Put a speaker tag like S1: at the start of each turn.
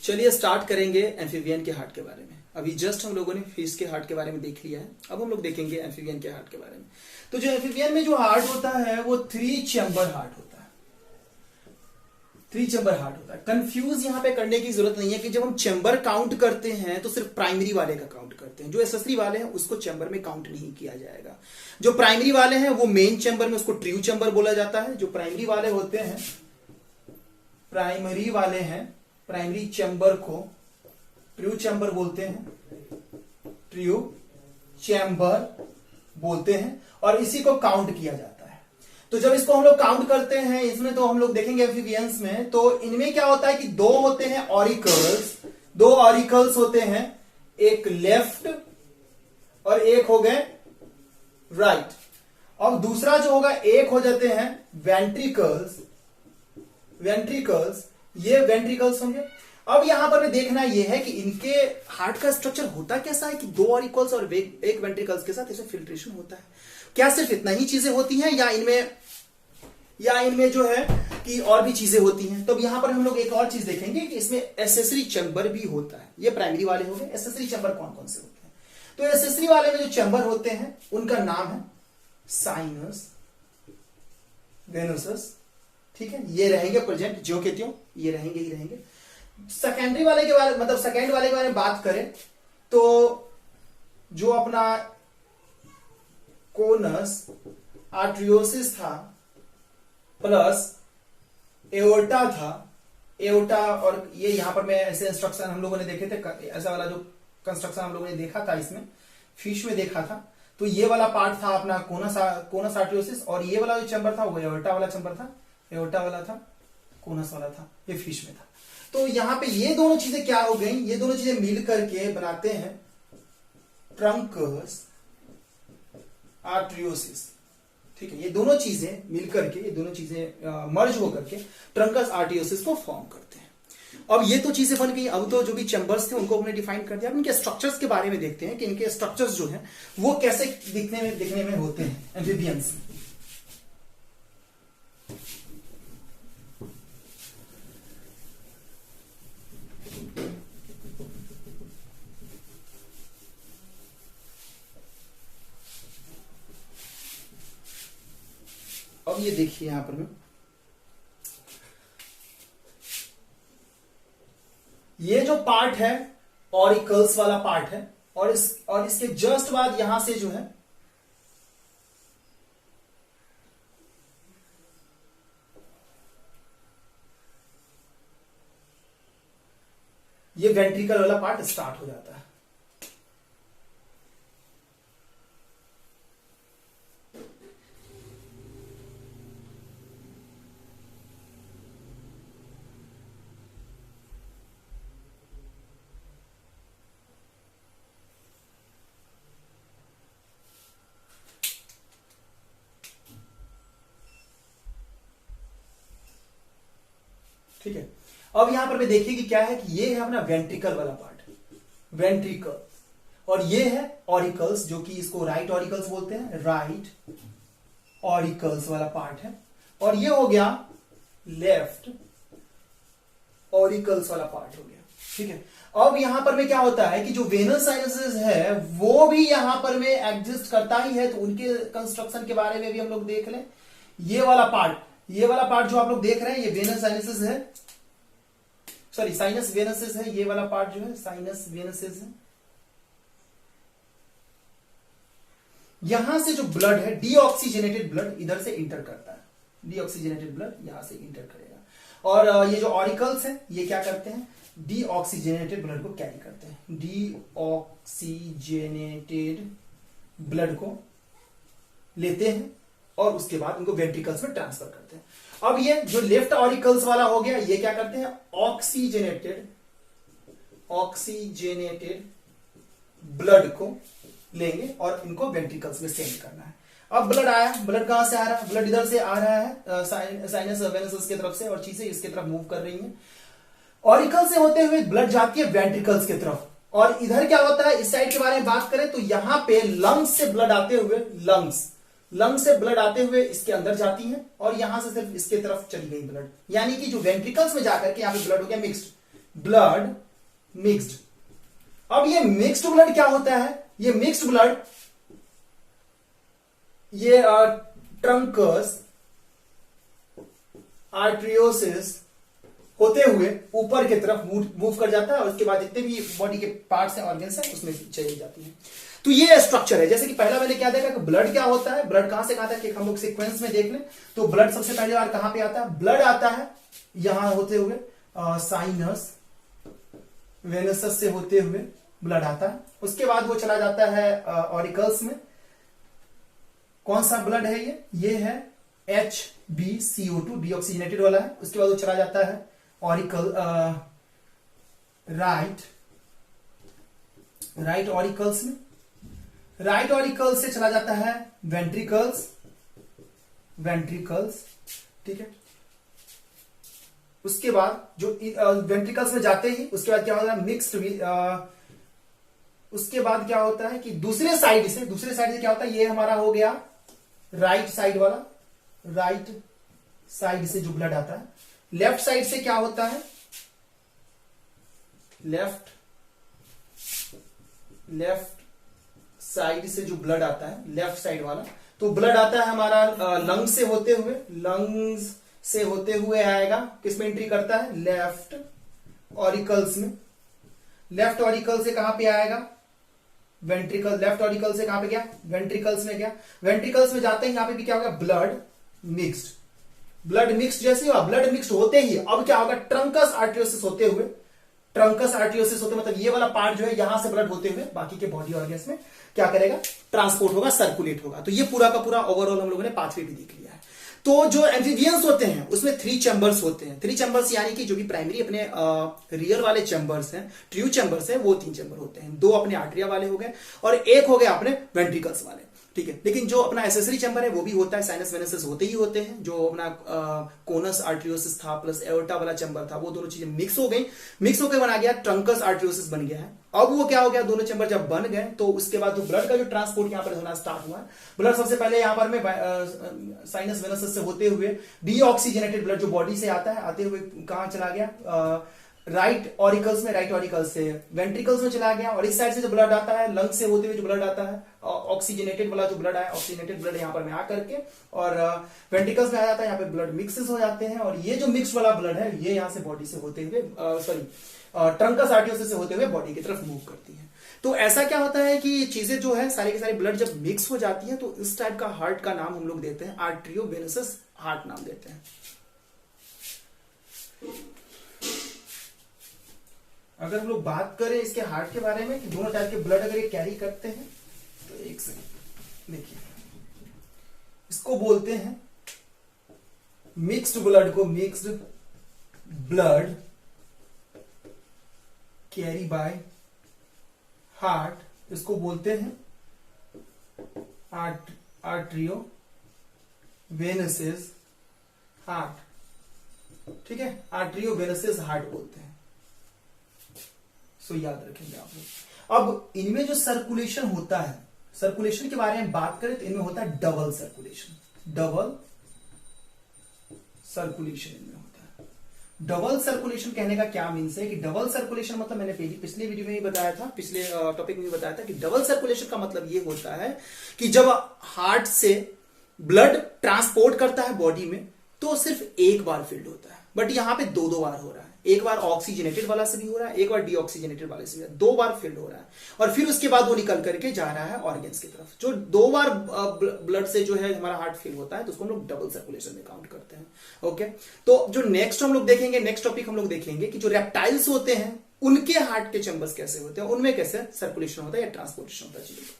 S1: चलिए स्टार्ट करेंगे एम्फीबियन के हार्ट के बारे में। अभी जस्ट हम लोगों ने फिश के हार्ट के बारे में देख लिया है, अब हम लोग देखेंगे एम्फीबियन के हार्ट के बारे में। तो जो एम्फीबियन में जो हार्ट होता है वो 3 चैम्बर हार्ट होता है। 3 चैम्बर हार्ट होता है। कंफ्यूज यहां पे करने की जरूरत नहीं है कि जब हम चैम्बर काउंट करते हैं तो सिर्फ प्राइमरी वाले का काउंट करते हैं। जो एसेसरी वाले हैं उसको चैम्बर में काउंट नहीं किया जाएगा। जो प्राइमरी वाले हैं वो मेन चैम्बर में, उसको ट्रू चैम्बर बोला जाता है। जो प्राइमरी वाले होते हैं, प्राइमरी चैम्बर को ट्रू चैम्बर बोलते हैं, ट्रू चैम्बर बोलते हैं, और इसी को काउंट किया जाता है। तो जब इसको हम लोग काउंट करते हैं इसमें, तो हम लोग देखेंगे एम्फीबियंस में, तो इनमें क्या होता है कि 2 होते हैं ऑरिकल्स, 2 ऑरिकल्स होते हैं, एक लेफ्ट और एक हो गए राइट। और दूसरा जो होगा, एक हो जाते हैं वेंट्रिकल्स, ये वेंट्रिकल्स होंगे। अब यहां पर देखना यह है कि इनके हार्ट का स्ट्रक्चर होता कैसा है कि 2 ऑरिकल्स और एक वेंट्रिकल्स के साथ इसमें फिल्ट्रेशन होता है। क्या सिर्फ इतना ही चीजें होती हैं या इनमें जो है कि और भी चीजें होती हैं? तो अब यहां पर हम लोग एक और चीज देखेंगे कि इसमें एसेसरी चैम्बर भी होता है। ये प्राइमरी वाले हो गए। एसेसरी चैम्बर कौन कौन से होते हैं? तो एसेसरी वाले में जो चैम्बर होते हैं उनका नाम है साइनस वेनोसस, ठीक है, ये रहेंगे प्रेजेंट, जो कहते हो ये रहेंगे ही रहेंगे। सेकेंडरी वाले के बारे मतलब सेकेंड वाले के बारे में बात करें तो जो अपना कोनस आर्ट्रियोसिस था प्लस एओर्टा था, एओर्टा, और ये यहां पर मैं ऐसे इंस्ट्रक्शन हम लोगों ने देखे थे, ऐसा वाला जो कंस्ट्रक्शन हम लोगों ने देखा था इसमें फिश में देखा था। तो ये वाला पार्ट था अपना कोनस आर्ट्रियोसिस, और ये वाला जो चैम्बर था वो एओर्टा वाला चैम्बर था, एओर्टा वाला था, कोनस वाला था, ये फिश में था। तो यहां पे ये दोनों चीजें क्या हो गई, ये दोनों चीजें मिल करके बनाते हैं ट्रंकस आर्ट्रियोसिस, ठीक है। ये दोनों चीजें मिलकर के, ये दोनों चीजें मर्ज होकर के ट्रंकस आर्ट्रियोसिस को फॉर्म करते हैं। अब ये तो चीजें बन गई। अब तो जो भी चैम्बर्स थे उनको हमने डिफाइन कर दिया। अब इनके स्ट्रक्चर्स के बारे में देखते हैं कि इनके स्ट्रक्चर्स जो हैं वो कैसे दिखने में होते हैं एम्फीबियंस में। अब ये देखिए यहां पर में ये जो पार्ट है ऑरिकल्स वाला पार्ट है, और इसके जस्ट बाद यहां से जो है ये वेंट्रिकल वाला पार्ट स्टार्ट हो जाता है। ठीक है। अब यहां पर देखिए कि क्या है कि ये है अपना वेंट्रिकल वाला पार्ट, वेंट्रिकल, और ये है ऑरिकल्स, जो कि इसको राइट ऑरिकल्स बोलते हैं, राइट ऑरिकल्स वाला पार्ट है। और ये हो गया लेफ्ट ऑरिकल्स वाला पार्ट हो गया, ठीक है। अब यहां पर में क्या होता है कि जो वेनस साइनसेस है वो भी यहां पर में एग्जिस्ट करता ही है। तो उनके कंस्ट्रक्शन के बारे में भी हम लोग देख लें। ये वाला पार्ट जो आप लोग देख रहे हैं ये वेनस साइनसेस है, सॉरी साइनस वेनसेस है। ये वाला पार्ट जो है साइनस वेनसेस है। यहां से जो ब्लड है डीऑक्सीजनेटेड ब्लड इधर से इंटर करता है, डीऑक्सीजनेटेड ब्लड यहां से इंटर करेगा। और ये जो ऑरिकल्स है ये क्या करते हैं, डीऑक्सीजनेटेड ब्लड को कैरी करते हैं, डीऑक्सीजनेटेड ब्लड को लेते हैं और उसके बाद उनको वेंट्रिकल्स में ट्रांसफर करते हैं। अब ये जो लेफ्ट ऑरिकल्स वाला हो गया ये क्या करते हैं, ऑक्सीजनेटेड ब्लड को लेंगे और इनको वेंट्रिकल्स में सेंड करना है। अब ब्लड आया, ब्लड कहां से आ रहा है, ब्लड इधर से आ रहा है साइनस वेनसेस की तरफ से, और चीजें इसके तरफ मूव कर रही हैं। ऑरिकल से होते हुए ब्लड जाती है वेंट्रिकल्स की तरफ, और इधर क्या होता है, इस साइड के बारे में बात करें तो यहां पे लंग्स से ब्लड आते हुए, लंग्स से ब्लड आते हुए इसके अंदर जाती है, और यहां से सिर्फ इसके तरफ चली गई ब्लड, यानी कि जो वेंट्रिकल्स में जाकर के यहां पे ब्लड हो गया मिक्स्ड, ब्लड मिक्स्ड। अब ये मिक्स्ड ब्लड क्या होता है? ये मिक्स्ड ब्लड ये ट्रंकस आर्टरियोसिस होते हुए ऊपर की तरफ मूव कर जाता है और उसके बाद जितने भी बॉडी के पार्ट्स हैं, ऑर्गन्स हैं, उसमें चली जाती है। तो ये स्ट्रक्चर है। जैसे कि पहला मैंने क्या देखा कि ब्लड क्या होता है, ब्लड कहां से कहां तक, हम लोग सीक्वेंस में देख लें तो ब्लड सबसे पहले बार कहां पे आता है? ब्लड आता है यहां होते हुए साइनस वेनसस से होते हुए ब्लड आता है। उसके बाद वो चला जाता है ऑरिकल्स में। कौन सा ब्लड है ये है HbCO2 डीऑक्सीजनेटेड वाला है। उसके बाद वो चला जाता है ऑरिकल राइट ऑरिकल्स में। राइट ऑरिकल्स से चला जाता है वेंट्रिकल्स, ठीक है। उसके बाद जो वेंट्रिकल्स में जाते ही उसके बाद क्या होता है? मिक्स्ड। उसके बाद क्या होता है कि दूसरे साइड से क्या होता है? ये हमारा हो गया राइट साइड वाला, राइट साइड से जो ब्लड आता है। लेफ्ट साइड से क्या होता है? लेफ्ट साइड से जो ब्लड आता है, लेफ्ट साइड वाला, तो ब्लड आता है हमारा लंग्स से होते हुए आएगा। किसमें एंट्री करता है? लेफ्ट ऑरिकल्स में। लेफ्ट ऑरिकल से कहां पे आएगा? वेंट्रिकल। लेफ्ट ऑरिकल से कहां पे गया? वेंट्रिकल्स में गया। वेंट्रिकल्स में जाते ही यहां पे भी क्या होगा? ब्लड मिक्स्ड जैसे हुआ, ब्लड मिक्स्ड होते ही अब क्या होगा? ट्रंकस आर्टरियोसिस होते मतलब ये वाला पार्ट जो है यहां से ब्लड होते हुए बाकी के बॉडी ऑर्गन्स में क्या करेगा? ट्रांसपोर्ट होगा, सर्कुलेट होगा। तो ये पूरा का पूरा ओवरऑल हम लोगों ने पाथवे भी देख लिया है। तो जो एम्फीबियंस होते हैं उसमें 3 चैम्बर्स होते हैं। 3 चैम्बर्स यानी कि जो भी प्राइमरी अपने रियर वाले चैम्बर्स हैं, ट्रू चैम्बर्स हैं, वो 3 चैम्बर होते हैं। 2 अपने आर्टरिया वाले हो गए और एक हो गया अपने वेंट्रिकल्स वाले, ठीक है। लेकिन जो अपना एसेसरी चैम्बर है वो भी होता है, साइनस वेनसेस होते ही होते हैं। जो अपना कोनस आर्टरियोसिस था प्लस एओर्टा वाला चैम्बर था, वो दोनों चीजें मिक्स होकर बना गया ट्रंकस आर्टरियोसिस बन गया है। अब वो क्या हो गया? दोनों चैम्बर जब बन गए तो उसके बाद तो ब्लड का जो ट्रांसपोर्ट यहां पर होना स्टार्ट हुआ है। ब्लड सबसे पहले यहां पर में साइनस वेनसेस से होते हुए डीऑक्सीजनेटेड ब्लड जो बॉडी से आता है, आते हुए कहां चला गया? राइट ऑरिकल्स में, राइट ऑरिकल्स से वेंट्रिकल्स में चला गया। और इस साइड से जो ब्लड आता है, लंग से होते हुए जो ब्लड आता है, ऑक्सीजनेटेड वाला जो ब्लड आया, ऑक्सीजनेटेड ब्लड यहां पर में आकर के और वेंट्रिकल्स में आ जाता है। यहाँ पे ब्लड मिक्सेस हो जाते हैं और ये जो मिक्स वाला ब्लड है ये यहां से बॉडी से होते हुए ट्रंकस आर्टरियोसिस से होते हुए बॉडी की तरफ मूव करती है। तो ऐसा क्या होता है कि चीजें जो है सारी की सारी ब्लड जब मिक्स हो जाती है तो इस टाइप का हार्ट का नाम हम लोग देते हैं आर्टरियोवेनस हार्ट नाम देते हैं। अगर हम लोग बात करें इसके हार्ट के बारे में कि दोनों टाइप के ब्लड अगर ये कैरी करते हैं तो एक सेकंड देखिए, इसको बोलते हैं मिक्स्ड ब्लड को, mixed blood carry by heart, इसको बोलते हैं आर्टरियोवेनस हार्ट, ठीक है। आर्टरियोवेनस हार्ट बोलते हैं। सो याद रखेंगे आप लोग। अब इनमें जो सर्कुलेशन होता है, सर्कुलेशन के बारे में बात करें तो इनमें होता है डबल सर्कुलेशन इनमें होता है। डबल सर्कुलेशन कहने का क्या मीन्स है कि डबल सर्कुलेशन मतलब मैंने पिछले वीडियो में ही बताया था, पिछले टॉपिक में ही बताया था कि डबल सर्कुलेशन का मतलब ये होता है कि जब हार्ट से ब्लड ट्रांसपोर्ट करता है बॉडी में तो सिर्फ एक बार फील्ड होता है, बट यहां पे 2 बार हो रहा है। एक बार ऑक्सीजनेटेड वाला से भी हो रहा है, एक बार डीऑक्सीजनेटेड वाले से भी, 2 बार फील्ड हो रहा है और फिर उसके बाद वो निकल करके जा रहा है ऑर्गन्स की तरफ। जो 2 बार ब्लड से जो है हमारा हार्ट फिल होता है तो उसको हम लोग डबल सर्कुलेशन में काउंट करते हैं। ओके, तो जो नेक्स्ट हम लोग देखेंगे, नेक्स्ट टॉपिक हम लोग देखेंगे कि जो रेप्टाइल्स होते हैं उनके हार्ट के चैम्बर्स कैसे होते हैं, उनमें कैसे सर्कुलेशन होता है या ट्रांसपोर्टेशन होता है चीजों का।